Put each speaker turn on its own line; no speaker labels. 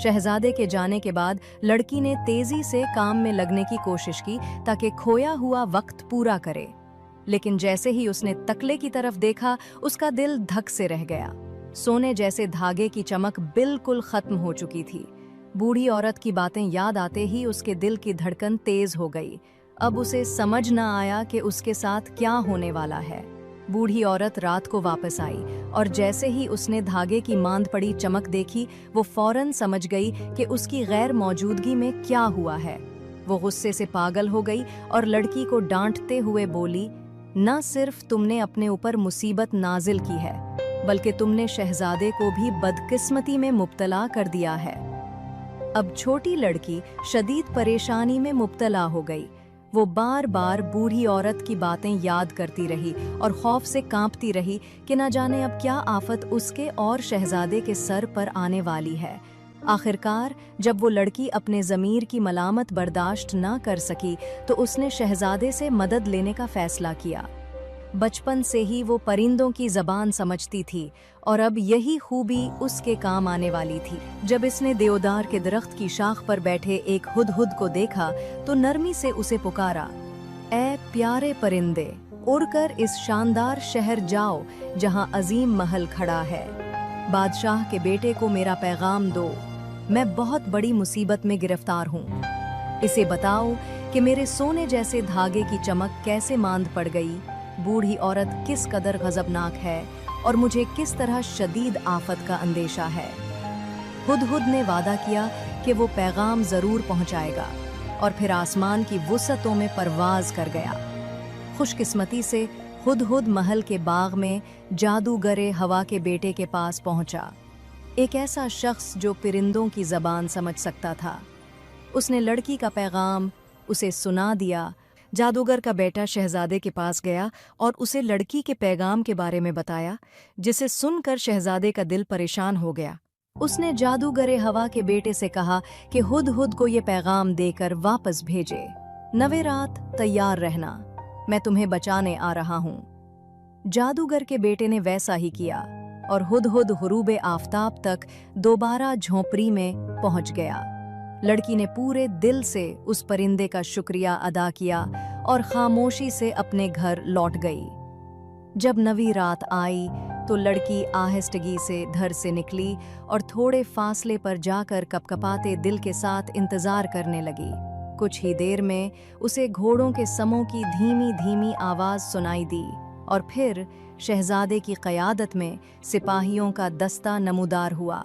शहजादे के जाने के बाद लड़की ने तेजी से काम में लगने की कोशिश की ताकि खोया हुआ वक्त पूरा करे, लेकिन जैसे ही उसने तकले की तरफ देखा उसका दिल धक से रह गया। सोने जैसे धागे की चमक बिल्कुल खत्म हो चुकी थी। बूढ़ी औरत की बातें याद आते ही उसके दिल की धड़कन तेज हो गई। अब उसे समझ न आया कि उसके साथ क्या होने वाला है। बूढ़ी औरत रात को वापस आई और जैसे ही उसने धागे की मांद पड़ी चमक देखी, वो फौरन समझ गई कि उसकी गैर मौजूदगी में क्या हुआ है। वो गुस्से से पागल हो गई और लड़की को डांटते हुए बोली, न सिर्फ तुमने अपने ऊपर मुसीबत नाजिल की है, बल्कि तुमने शहजादे को भी बदकिस्मती में मुब्तला कर दिया है। अब छोटी लड़की शदीद परेशानी में मुब्तला हो गई। वो बार बार बूढ़ी औरत की बातें याद करती रही और खौफ से कांपती रही कि न जाने अब क्या आफत उसके और शहजादे के सर पर आने वाली है। आखिरकार जब वो लड़की अपने ज़मीर की मलामत बर्दाश्त न कर सकी तो उसने शहजादे से मदद लेने का फैसला किया। बचपन से ही वो परिंदों की ज़बान समझती थी और अब यही खूबी उसके काम आने वाली थी। जब इसने देवदार के दरख्त की शाख पर बैठे एक हुदहुद को देखा तो नरमी से उसे पुकारा, ऐ प्यारे परिंदे, उड़कर इस शानदार शहर जाओ जहां अजीम महल खड़ा है। बादशाह के बेटे को मेरा पैगाम दो, मैं बहुत बड़ी मुसीबत में गिरफ्तार हूँ। इसे बताओ कि मेरे सोने जैसे धागे की चमक कैसे मांद पड़ गई, बूढ़ी औरत किस कदर गजबनाक है और मुझे किस तरह शदीद आफत का अंदेशा है। हुदहुद ने वादा किया कि वो पैगाम जरूर पहुंचाएगा और फिर आसमान की वुसअतों में परवाज कर गया। खुशकिस्मती से हुदहुद महल के बाग में जादूगरे हवा के बेटे के पास पहुंचा, एक ऐसा शख्स जो परिंदों की जबान समझ सकता था। उसने लड़की का पैगाम उसे सुना दिया। जादूगर का बेटा शहजादे के पास गया और उसे लड़की के पैगाम के बारे में बताया, जिसे सुनकर शहजादे का दिल परेशान हो गया। उसने जादूगरे हवा के बेटे से कहा कि हुदहुद को ये पैगाम देकर वापस भेजे, नवे रात तैयार रहना, मैं तुम्हें बचाने आ रहा हूँ। जादूगर के बेटे ने वैसा ही किया और हुदहुद गुरूब आफताब तक दोबारा झोंपड़ी में पहुंच गया। लड़की ने पूरे दिल से उस परिंदे का शुक्रिया अदा किया और खामोशी से अपने घर लौट गई। जब नवी रात आई तो लड़की आहिस्तगी से घर से निकली और थोड़े फासले पर जाकर कपकपाते दिल के साथ इंतजार करने लगी। कुछ ही देर में उसे घोड़ों के समों की धीमी धीमी आवाज सुनाई दी और फिर शहजादे की क़यादत में सिपाहियों का दस्ता नमूदार हुआ।